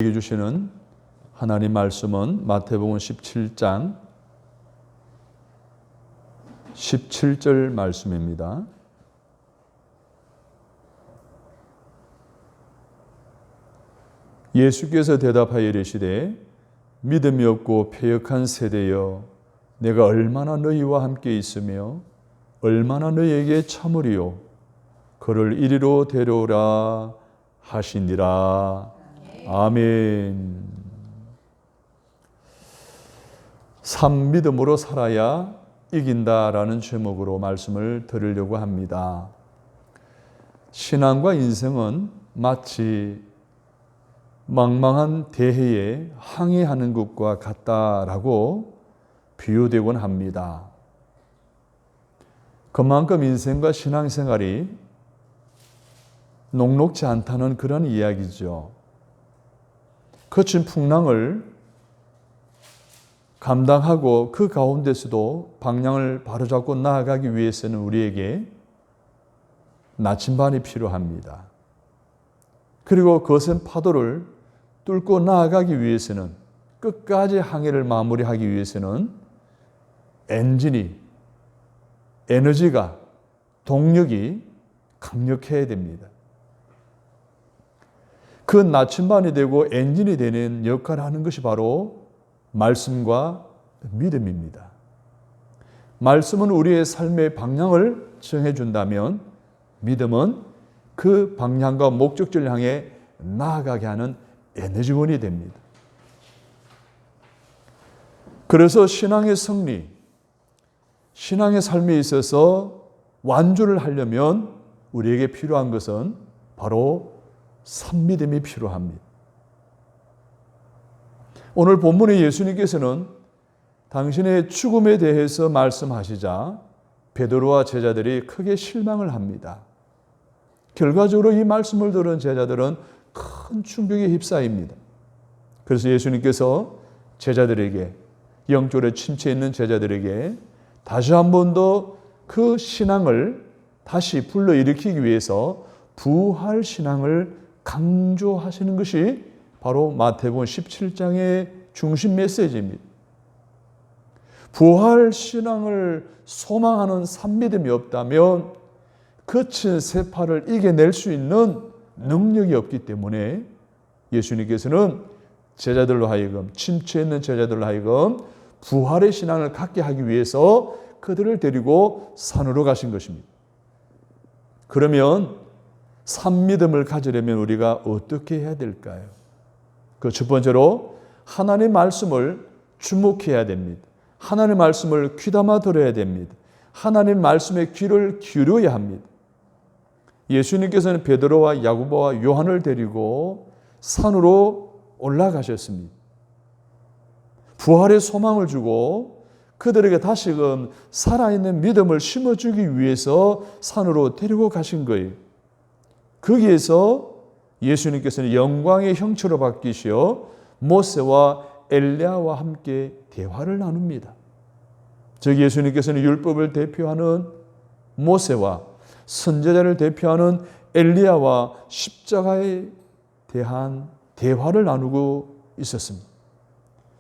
우리에게 주시는 하나님 말씀은 마태복음 17장 17절 말씀입니다. 예수께서 대답하여 이르시되 믿음이 없고 패역한 세대여, 내가 얼마나 너희와 함께 있으며 얼마나 너희에게 참으리요, 그를 이리로 데려오라 하시니라. 아멘. 산 믿음으로 살아야 이긴다라는 제목으로 말씀을 드리려고 합니다. 신앙과 인생은 마치 망망한 대해에 항해하는 것과 같다라고 비유되곤 합니다. 그만큼 인생과 신앙생활이 녹록지 않다는 그런 이야기죠. 거친 풍랑을 감당하고 그 가운데서도 방향을 바로잡고 나아가기 위해서는 우리에게 나침반이 필요합니다. 그리고 거센 파도를 뚫고 나아가기 위해서는, 끝까지 항해를 마무리하기 위해서는 에너지가, 동력이 강력해야 됩니다. 그 나침반이 되고 엔진이 되는 역할을 하는 것이 바로 말씀과 믿음입니다. 말씀은 우리의 삶의 방향을 정해준다면, 믿음은 그 방향과 목적지를 향해 나아가게 하는 에너지원이 됩니다. 그래서 신앙의 승리, 신앙의 삶에 있어서 완주를 하려면 우리에게 필요한 것은 바로 산믿음이 필요합니다. 오늘 본문의 예수님께서는 당신의 죽음에 대해서 말씀하시자 베드로와 제자들이 크게 실망을 합니다. 결과적으로 이 말씀을 들은 제자들은 큰 충격에 휩싸입니다. 그래서 예수님께서 제자들에게, 영적으로 침체해 있는 제자들에게 다시 한 번 더 그 신앙을 다시 불러일으키기 위해서 부활 신앙을 강조하시는 것이 바로 마태복음 17장의 중심 메시지입니다. 부활 신앙을 소망하는 산믿음이 없다면 거친 세파를 이겨낼 수 있는 능력이 없기 때문에 예수님께서는 제자들로 하여금, 침체해 있는 제자들로 하여금 부활의 신앙을 갖게 하기 위해서 그들을 데리고 산으로 가신 것입니다. 그러면 산믿음을 가지려면 우리가 어떻게 해야 될까요? 그 첫 번째로 하나님의 말씀을 주목해야 됩니다. 하나님의 말씀을 귀담아 들어야 됩니다. 하나님의 말씀에 귀를 기울여야 합니다. 예수님께서는 베드로와 야고보와 요한을 데리고 산으로 올라가셨습니다. 부활의 소망을 주고 그들에게 다시금 살아있는 믿음을 심어주기 위해서 산으로 데리고 가신 거예요. 거기에서 예수님께서는 영광의 형체로 바뀌시어 모세와 엘리야와 함께 대화를 나눕니다. 즉 예수님께서는 율법을 대표하는 모세와 선지자를 대표하는 엘리야와 십자가에 대한 대화를 나누고 있었습니다.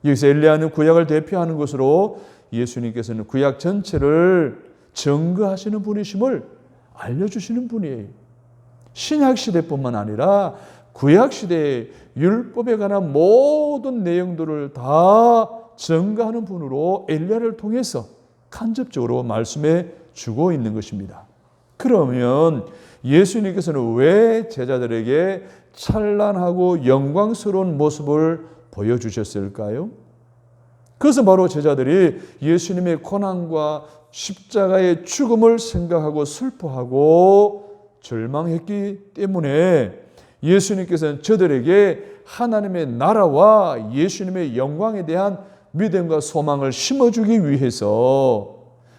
여기서 엘리야는 구약을 대표하는 것으로 예수님께서는 구약 전체를 증거하시는 분이심을 알려주시는 분이에요. 신약시대뿐만 아니라 구약시대의 율법에 관한 모든 내용들을 다 증거하는 분으로 엘리야를 통해서 간접적으로 말씀해 주고 있는 것입니다. 그러면 예수님께서는 왜 제자들에게 찬란하고 영광스러운 모습을 보여주셨을까요? 그것은 바로 제자들이 예수님의 고난과 십자가의 죽음을 생각하고 슬퍼하고 절망했기 때문에 예수님께서는 저들에게 하나님의 나라와 예수님의 영광에 대한 믿음과 소망을 심어주기 위해서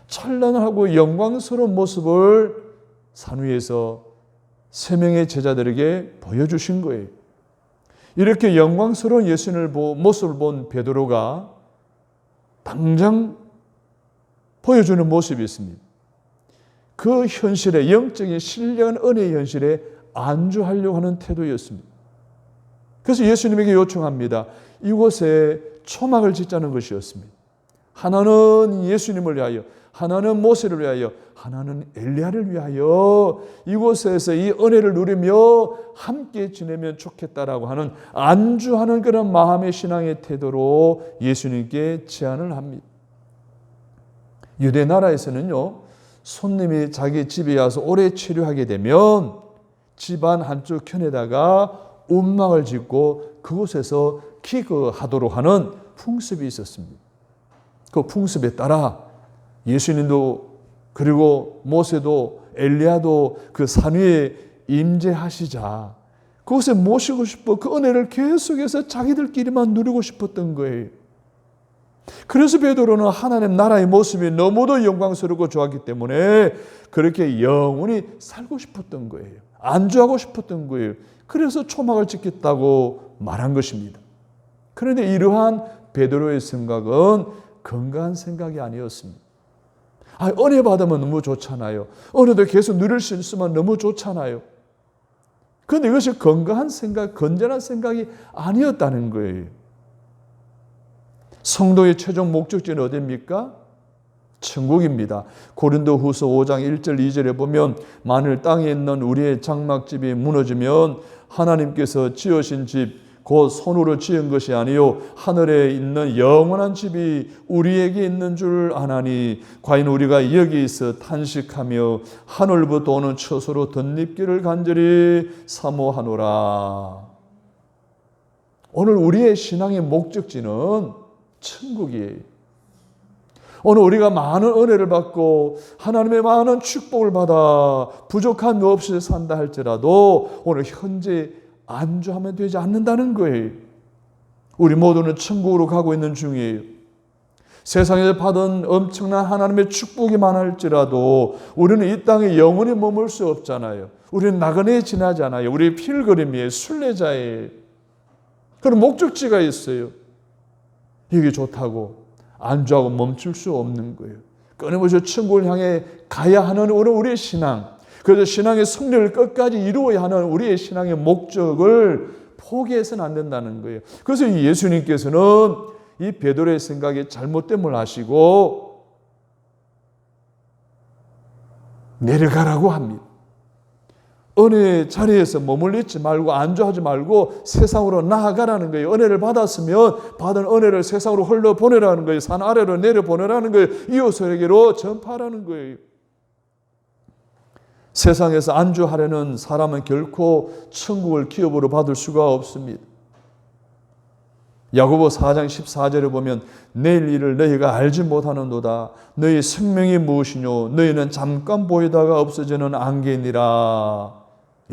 찬란하고 영광스러운 모습을 산 위에서 세 명의 제자들에게 보여주신 거예요. 이렇게 영광스러운 예수님의 모습을 본 베드로가 당장 보여주는 모습이 있습니다. 그 현실에, 영적인 신령한 은혜의 현실에 안주하려고 하는 태도였습니다. 그래서 예수님에게 요청합니다. 이곳에 초막을 짓자는 것이었습니다. 하나는 예수님을 위하여, 하나는 모세를 위하여, 하나는 엘리야를 위하여 이곳에서 이 은혜를 누리며 함께 지내면 좋겠다라고 하는 안주하는 그런 마음의 신앙의 태도로 예수님께 제안을 합니다. 유대 나라에서는요, 손님이 자기 집에 와서 오래 치료하게 되면 집안 한쪽 편에다가 움막을 짓고 그곳에서 기거하도록 하는 풍습이 있었습니다. 그 풍습에 따라 예수님도 그리고 모세도 엘리야도 그 산 위에 임재하시자 그곳에 모시고 싶어 그 은혜를 계속해서 자기들끼리만 누리고 싶었던 거예요. 그래서 베드로는 하나님 나라의 모습이 너무도 영광스럽고 좋았기 때문에 그렇게 영원히 살고 싶었던 거예요. 안주하고 싶었던 거예요. 그래서 초막을 짓겠다고 말한 것입니다. 그런데 이러한 베드로의 생각은 건강한 생각이 아니었습니다. 은혜 받으면 너무 좋잖아요. 은혜도 계속 누릴 수 있으면 너무 좋잖아요. 그런데 이것이 건강한 생각, 건전한 생각이 아니었다는 거예요. 성도의 최종 목적지는 어디입니까? 천국입니다. 고린도후서 5장 1절 2절에 보면 만일 땅에 있는 우리의 장막집이 무너지면 하나님께서 지으신 집 곧 손으로 지은 것이 아니요 하늘에 있는 영원한 집이 우리에게 있는 줄 아나니 과연 우리가 여기서 탄식하며 하늘부터 오는 처소로 덧입기를 간절히 사모하노라. 오늘 우리의 신앙의 목적지는 천국이에요. 오늘 우리가 많은 은혜를 받고 하나님의 많은 축복을 받아 부족함이 없이 산다 할지라도 오늘 현재 안주하면 되지 않는다는 거예요. 우리 모두는 천국으로 가고 있는 중이에요. 세상에서 받은 엄청난 하나님의 축복이 많을지라도 우리는 이 땅에 영원히 머물 수 없잖아요. 우리는 나그네 지나잖아요. 우리 필그림이에요. 순례자예요. 그런 목적지가 있어요. 이게 좋다고 안주하고 멈출 수 없는 거예요. 끊임없이 천국을 향해 가야 하는 우리의 신앙, 그래서 신앙의 승리를 끝까지 이루어야 하는 우리의 신앙의 목적을 포기해서는 안 된다는 거예요. 그래서 예수님께서는 이 베드로의 생각에 잘못됨을 아시고 내려가라고 합니다. 은혜의 자리에서 머물러 있지 말고 안주하지 말고 세상으로 나아가라는 거예요. 은혜를 받았으면 받은 은혜를 세상으로 흘러보내라는 거예요. 산 아래로 내려보내라는 거예요. 이웃에게로 전파하라는 거예요. 세상에서 안주하려는 사람은 결코 천국을 기업으로 받을 수가 없습니다. 야고보 4장 14절에 보면 내일 일을 너희가 알지 못하는도다. 너희 생명이 무엇이뇨? 너희는 잠깐 보이다가 없어지는 안개니라.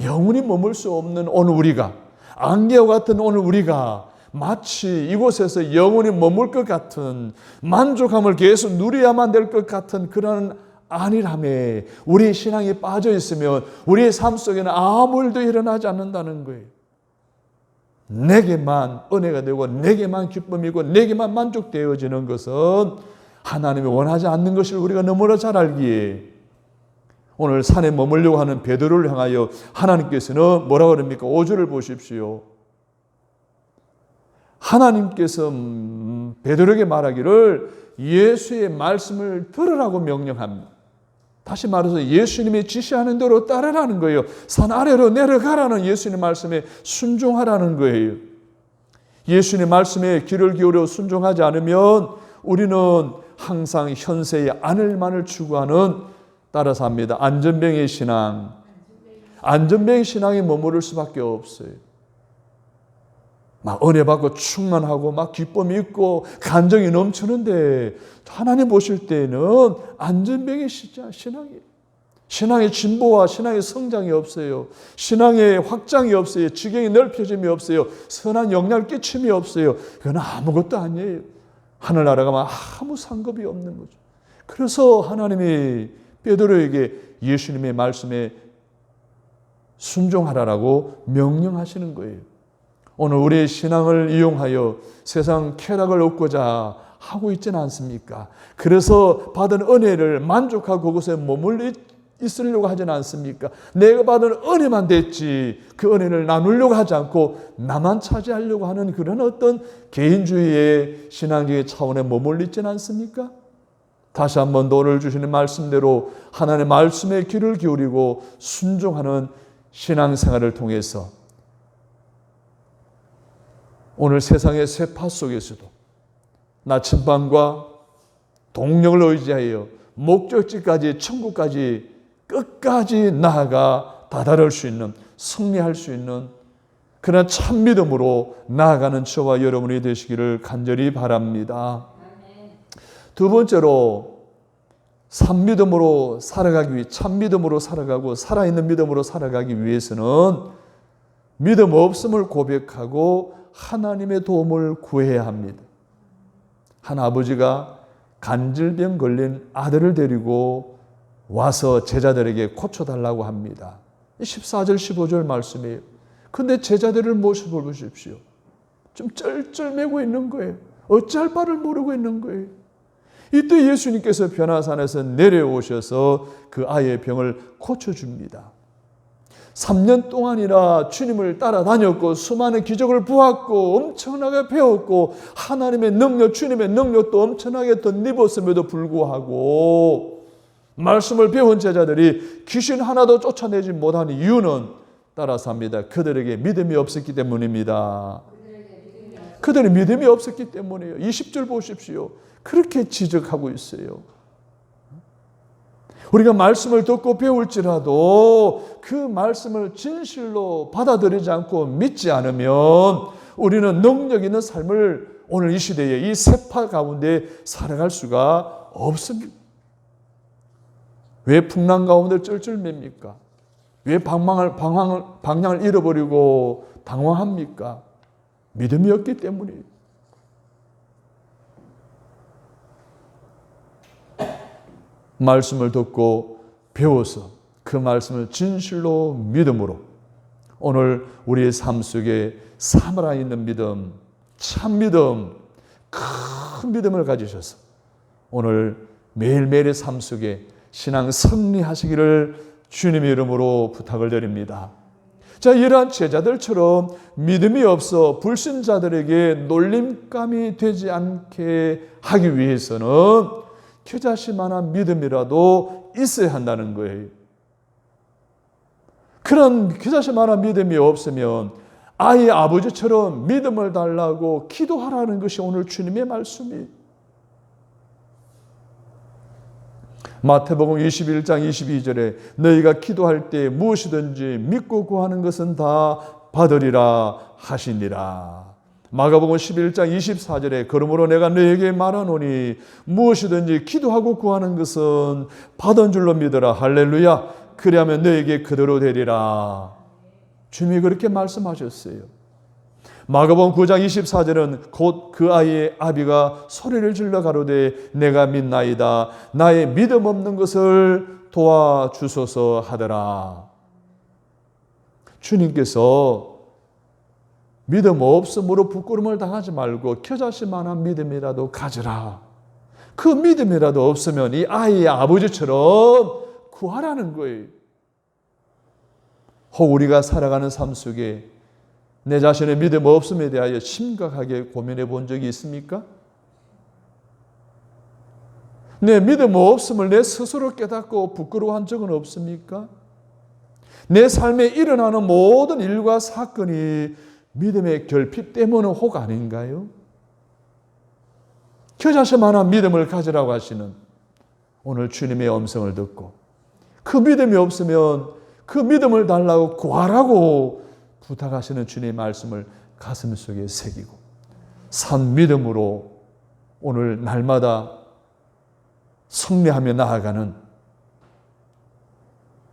영원히 머물 수 없는 오늘 우리가, 안개와 같은 오늘 우리가 마치 이곳에서 영원히 머물 것 같은 만족함을 계속 누려야만 될 것 같은 그런 아니라며 우리의 신앙이 빠져 있으면 우리의 삶 속에는 아무 일도 일어나지 않는다는 거예요. 내게만 은혜가 되고 내게만 기쁨이고 내게만 만족되어지는 것은 하나님이 원하지 않는 것을 우리가 너무나 잘 알기에 오늘 산에 머물려고 하는 베드로를 향하여 하나님께서는 뭐라고 그럽니까? 5절을 보십시오. 하나님께서 베드로에게 말하기를 예수의 말씀을 들으라고 명령합니다. 다시 말해서 예수님이 지시하는 대로 따르라는 거예요. 산 아래로 내려가라는 예수님 말씀에 순종하라는 거예요. 예수님 말씀에 귀를 기울여 순종하지 않으면 우리는 항상 현세의 안을만을 추구하는 따라서 합니다. 안전병의 신앙. 안전병의 신앙에 머무를 수밖에 없어요. 막 은혜 받고 충만하고 막 기쁨이 있고 감정이 넘치는데 하나님 보실 때는 안전병의 신앙이에요. 신앙의 진보와 신앙의 성장이 없어요. 신앙의 확장이 없어요. 지경이 넓혀짐이 없어요. 선한 영향을 끼침이 없어요. 그건 아무것도 아니에요. 하늘나라가 막 아무 상급이 없는 거죠. 그래서 하나님이 베드로에게 예수님의 말씀에 순종하라고 명령하시는 거예요. 오늘 우리의 신앙을 이용하여 세상 쾌락을 얻고자 하고 있지는 않습니까? 그래서 받은 은혜를 만족하고 그곳에 머물러 있으려고 하지는 않습니까? 내가 받은 은혜만 됐지 그 은혜를 나누려고 하지 않고 나만 차지하려고 하는 그런 어떤 개인주의의 신앙적인 차원에 머물러 있지는 않습니까? 다시 한번 오늘 주시는 말씀대로 하나님의 말씀에 귀를 기울이고 순종하는 신앙생활을 통해서 오늘 세상의 쇠파 속에서도 나침반과 동력을 의지하여 목적지까지 천국까지 끝까지 나아가 다다를 수 있는 승리할 수 있는 그런 참 믿음으로 나아가는 저와 여러분이 되시기를 간절히 바랍니다. 두 번째로 참 믿음으로 살아가기 위해 참 믿음으로 살아가고 살아있는 믿음으로 살아가기 위해서는 믿음 없음을 고백하고 하나님의 도움을 구해야 합니다. 한 아버지가 간질병 걸린 아들을 데리고 와서 제자들에게 고쳐달라고 합니다. 14절 15절 말씀이에요. 근데 제자들을 모셔보십시오. 좀 쩔쩔매고 있는 거예요. 어찌할 바를 모르고 있는 거예요. 이때 예수님께서 변화산에서 내려오셔서 그 아이의 병을 고쳐줍니다. 3년 동안이나 주님을 따라다녔고 수많은 기적을 보았고 엄청나게 배웠고 하나님의 능력, 주님의 능력도 엄청나게 덧입었음에도 불구하고 말씀을 배운 제자들이 귀신 하나도 쫓아내지 못한 이유는 따라서 합니다. 그들에게 믿음이 없었기 때문입니다. 그들의 믿음이 없었기 때문이에요. 20절 보십시오. 그렇게 지적하고 있어요. 우리가 말씀을 듣고 배울지라도 그 말씀을 진실로 받아들이지 않고 믿지 않으면 우리는 능력 있는 삶을 오늘 이 시대에 이 세파 가운데 살아갈 수가 없습니다. 왜 풍랑 가운데 쩔쩔맵니까? 왜 방향을 잃어버리고 당황합니까? 믿음이 없기 때문이에요. 말씀을 듣고 배워서 그 말씀을 진실로 믿음으로 오늘 우리의 삶 속에 살아있는 믿음, 참 믿음, 큰 믿음을 가지셔서 오늘 매일매일의 삶 속에 신앙 승리하시기를 주님의 이름으로 부탁을 드립니다. 자, 이러한 제자들처럼 믿음이 없어 불신자들에게 놀림감이 되지 않게 하기 위해서는 겨자씨만한 믿음이라도 있어야 한다는 거예요. 그런 겨자씨만한 믿음이 없으면 아이 아버지처럼 믿음을 달라고 기도하라는 것이 오늘 주님의 말씀이에요. 마태복음 21장 22절에 너희가 기도할 때 무엇이든지 믿고 구하는 것은 다 받으리라 하시니라. 마가복음 11장 24절에 그러므로 내가 너희에게 말하노니 무엇이든지 기도하고 구하는 것은 받은 줄로 믿어라. 할렐루야. 그리하면 너희에게 그대로 되리라. 주님이 그렇게 말씀하셨어요. 마가복음 9장 24절은 곧 그 아이의 아비가 소리를 질러 가로되 내가 믿나이다. 나의 믿음 없는 것을 도와주소서 하더라. 주님께서 믿음 없음으로 부끄러움을 당하지 말고 겨자씨만한 믿음이라도 가져라. 그 믿음이라도 없으면 이 아이의 아버지처럼 구하라는 거예요. 혹 우리가 살아가는 삶 속에 내 자신의 믿음 없음에 대하여 심각하게 고민해 본 적이 있습니까? 내 믿음 없음을 내 스스로 깨닫고 부끄러워한 적은 없습니까? 내 삶에 일어나는 모든 일과 사건이 믿음의 결핍 때문은 혹 아닌가요? 겨자씨만한 믿음을 가지라고 하시는 오늘 주님의 음성을 듣고 그 믿음이 없으면 그 믿음을 달라고 구하라고 부탁하시는 주님의 말씀을 가슴 속에 새기고 산 믿음으로 오늘 날마다 승리하며 나아가는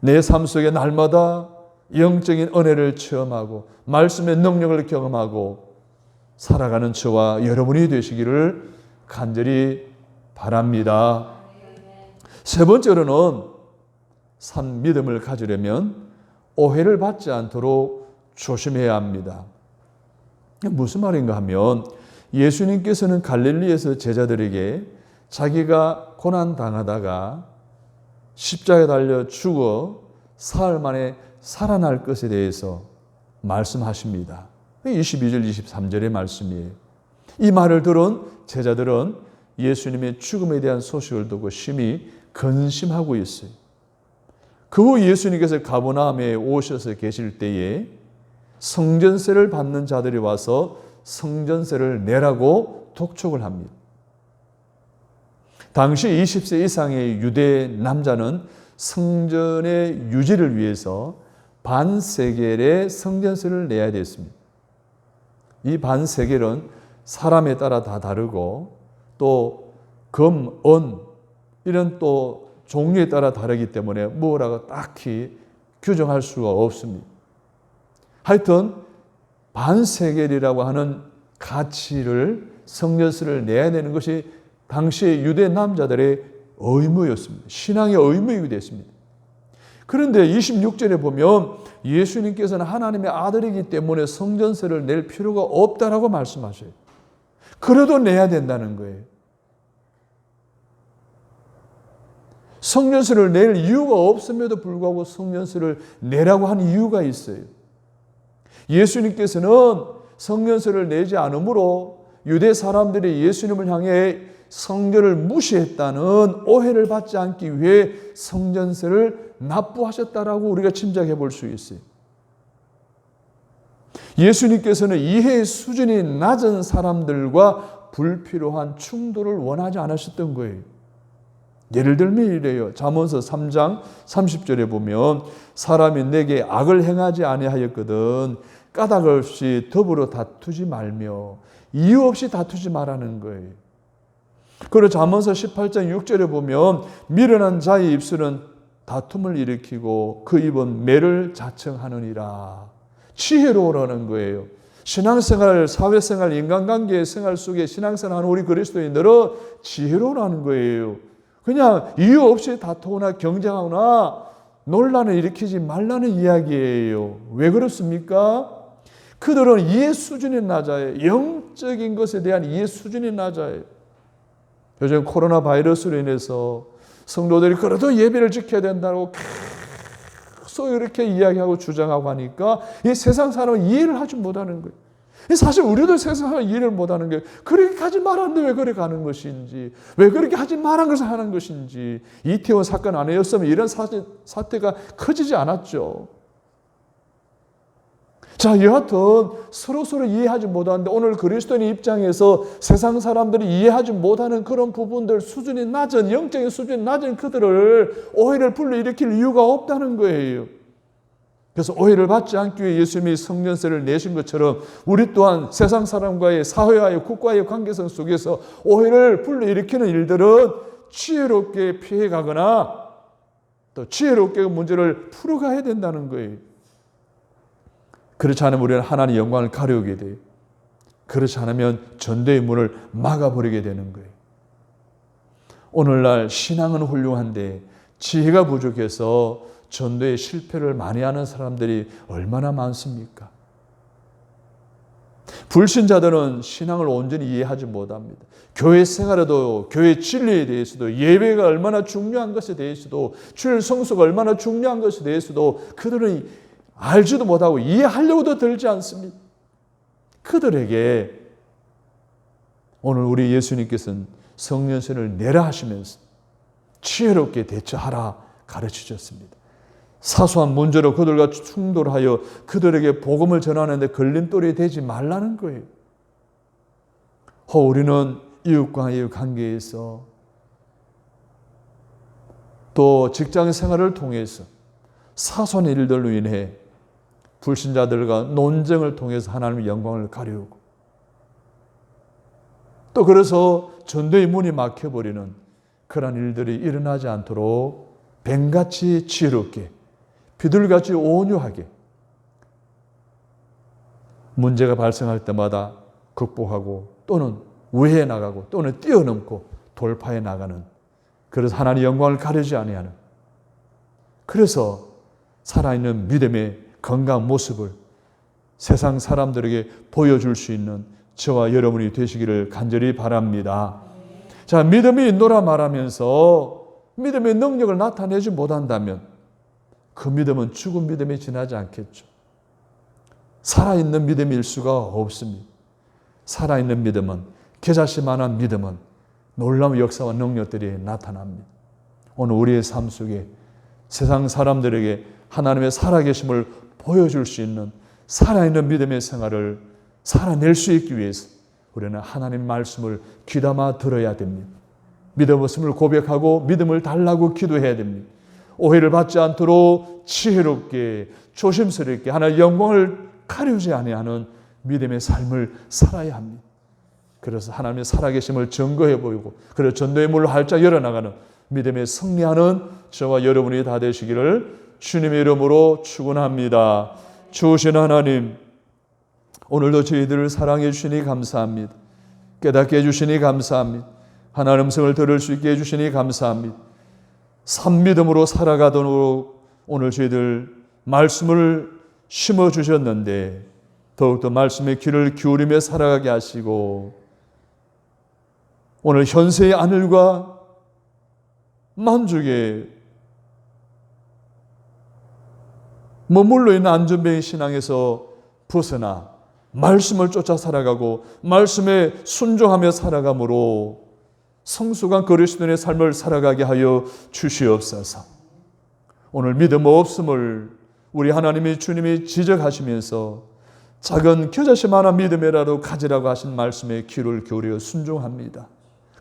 내 삶 속에 날마다 영적인 은혜를 체험하고 말씀의 능력을 경험하고 살아가는 저와 여러분이 되시기를 간절히 바랍니다. 세 번째로는 산 믿음을 가지려면 오해를 받지 않도록 조심해야 합니다. 무슨 말인가 하면 예수님께서는 갈릴리에서 제자들에게 자기가 고난당하다가 십자가에 달려 죽어 사흘 만에 살아날 것에 대해서 말씀하십니다. 22절, 23절의 말씀이에요. 이 말을 들은 제자들은 예수님의 죽음에 대한 소식을 듣고 심히 근심하고 있어요. 그 후 예수님께서 가버나움에 오셔서 계실 때에 성전세를 받는 자들이 와서 성전세를 내라고 독촉을 합니다. 당시 20세 이상의 유대 남자는 성전의 유지를 위해서 반세겔의 성전세를 내야 됐습니다. 이 반세겔은 사람에 따라 다 다르고 또 금, 은 이런 또 종류에 따라 다르기 때문에 뭐라고 딱히 규정할 수가 없습니다. 하여튼 반세겔이라고 하는 가치를 성전세를 내야 되는 것이 당시의 유대 남자들의 의무였습니다. 신앙의 의무이기도 됐습니다. 그런데 26절에 보면 예수님께서는 하나님의 아들이기 때문에 성전세를 낼 필요가 없다라고 말씀하셔요. 그래도 내야 된다는 거예요. 성전세를 낼 이유가 없음에도 불구하고 성전세를 내라고 한 이유가 있어요. 예수님께서는 성전세를 내지 않으므로 유대 사람들이 예수님을 향해 성전을 무시했다는 오해를 받지 않기 위해 성전세를 납부하셨다라고 우리가 짐작해 볼 수 있어요. 예수님께서는 이해의 수준이 낮은 사람들과 불필요한 충돌을 원하지 않으셨던 거예요. 예를 들면 이래요. 잠언서 3장 30절에 보면 사람이 내게 악을 행하지 아니하였거든 까닭 없이 더불어 다투지 말며 이유 없이 다투지 말라는 거예요. 그리고 잠언서 18장 6절에 보면 미련한 자의 입술은 다툼을 일으키고 그 입은 매를 자청하느니라. 지혜로우라는 거예요. 신앙생활, 사회생활, 인간관계 생활 속에 신앙생활하는 우리 그리스도인들은 지혜로우라는 거예요. 그냥 이유 없이 다투거나 경쟁하거나 논란을 일으키지 말라는 이야기예요. 왜 그렇습니까? 그들은 이해 수준이 낮아요. 영적인 것에 대한 이해 수준이 낮아요. 요즘 코로나 바이러스로 인해서 성도들이 그래도 예배를 지켜야 된다고 계속 이렇게 이야기하고 주장하고 하니까 이 세상 사람은 이해를 하지 못하는 거예요. 사실 우리도 세상 사람은 이해를 못하는 거예요. 그렇게 하지 말았는데 왜 그렇게 가는 것인지, 왜 그렇게 하지 말한 것을 하는 것인지. 이태원 사건 아니었으면 이런 사태가 커지지 않았죠. 자, 여하튼 서로 이해하지 못하는데 오늘 그리스도인의 입장에서 세상 사람들이 이해하지 못하는 그런 부분들 수준이 낮은, 영적인 수준이 낮은 그들을 오해를 불러일으킬 이유가 없다는 거예요. 그래서 오해를 받지 않기 위해 예수님이 성전세를 내신 것처럼 우리 또한 세상 사람과의 사회와의 국가의 관계성 속에서 오해를 불러일으키는 일들은 지혜롭게 피해가거나 또 지혜롭게 그 문제를 풀어가야 된다는 거예요. 그렇지 않으면 우리는 하나님의 영광을 가려우게 돼요. 그렇지 않으면 전도의 문을 막아버리게 되는 거예요. 오늘날 신앙은 훌륭한데 지혜가 부족해서 전도에 실패를 많이 하는 사람들이 얼마나 많습니까? 불신자들은 신앙을 온전히 이해하지 못합니다. 교회 생활에도 교회 진리에 대해서도 예배가 얼마나 중요한 것에 대해서도 주일 성수가 얼마나 중요한 것에 대해서도 그들은 알지도 못하고 이해하려고도 들지 않습니다. 그들에게 오늘 우리 예수님께서는 성전세를 내라 하시면서 지혜롭게 대처하라 가르치셨습니다. 사소한 문제로 그들과 충돌하여 그들에게 복음을 전하는데 걸림돌이 되지 말라는 거예요. 우리는 이웃과의 관계에서 또 직장 생활을 통해서 사소한 일들로 인해 불신자들과 논쟁을 통해서 하나님의 영광을 가려우고 또 그래서 전도의 문이 막혀버리는 그런 일들이 일어나지 않도록 뱀같이 지혜롭게 비둘기같이 온유하게 문제가 발생할 때마다 극복하고 또는 우회해 나가고 또는 뛰어넘고 돌파해 나가는 그래서 하나님의 영광을 가리지 아니하는 그래서 살아있는 믿음의 건강한 모습을 세상 사람들에게 보여줄 수 있는 저와 여러분이 되시기를 간절히 바랍니다. 자, 믿음이 인도라 말하면서 믿음의 능력을 나타내지 못한다면 그 믿음은 죽은 믿음에 지나지 않겠죠. 살아있는 믿음일 수가 없습니다. 살아있는 믿음은, 겨자씨만한 믿음은 놀라운 역사와 능력들이 나타납니다. 오늘 우리의 삶 속에 세상 사람들에게 하나님의 살아계심을 보여줄 수 있는 살아있는 믿음의 생활을 살아낼 수 있기 위해서 우리는 하나님 말씀을 귀담아 들어야 됩니다. 믿음 없음을 고백하고 믿음을 달라고 기도해야 됩니다. 오해를 받지 않도록 지혜롭게 조심스럽게 하나님의 영광을 가리우지 아니하는 믿음의 삶을 살아야 합니다. 그래서 하나님의 살아계심을 증거해 보이고, 그래서 전도의 문을 활짝 열어나가는 믿음에 승리하는 저와 여러분이 다 되시기를 주님의 이름으로 축원합니다. 주신 하나님, 오늘도 저희들을 사랑해 주시니 감사합니다. 깨닫게 해주시니 감사합니다. 하나님 음성을 들을 수 있게 해주시니 감사합니다. 산믿음으로 살아가도록 오늘 저희들 말씀을 심어주셨는데 더욱더 말씀의 귀를 기울이며 살아가게 하시고, 오늘 현세의 안일과 만족에 머물러 있는 안전뱅이 신앙에서 벗어나 말씀을 쫓아 살아가고 말씀에 순종하며 살아감으로 성숙한 그리스도인의 삶을 살아가게 하여 주시옵소서. 오늘 믿음 없음을 우리 하나님이 주님이 지적하시면서 작은 겨자씨만한 믿음이라도 가지라고 하신 말씀에 귀를 기울여 순종합니다.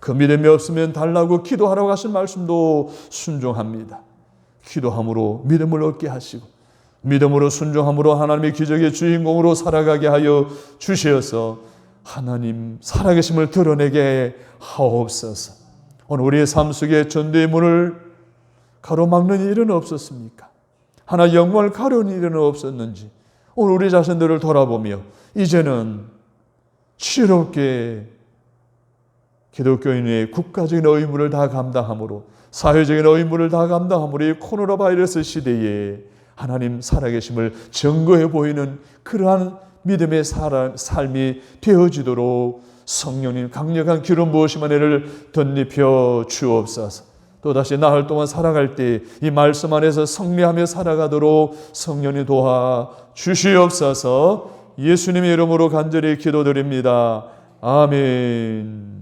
그 믿음이 없으면 달라고 기도하라고 하신 말씀도 순종합니다. 기도함으로 믿음을 얻게 하시고 믿음으로 순종함으로 하나님의 기적의 주인공으로 살아가게 하여 주시어서 하나님 살아계심을 드러내게 하옵소서. 오늘 우리의 삶 속에 전도의 문을 가로막는 일은 없었습니까? 하나 영광을 가려는 일은 없었는지 오늘 우리 자신들을 돌아보며 이제는 지혜롭게 기독교인의 국가적인 의무를 다 감당함으로, 사회적인 의무를 다 감당함으로 이 코로나 바이러스 시대에 하나님 살아계심을 증거해 보이는 그러한 믿음의 삶이 되어지도록 성령님 강력한 기름 부으심 은혜를 덧입혀 주옵소서. 또다시 나흘 동안 살아갈 때 이 말씀 안에서 승리하며 살아가도록 성령이 도와 주시옵소서. 예수님의 이름으로 간절히 기도드립니다. 아멘.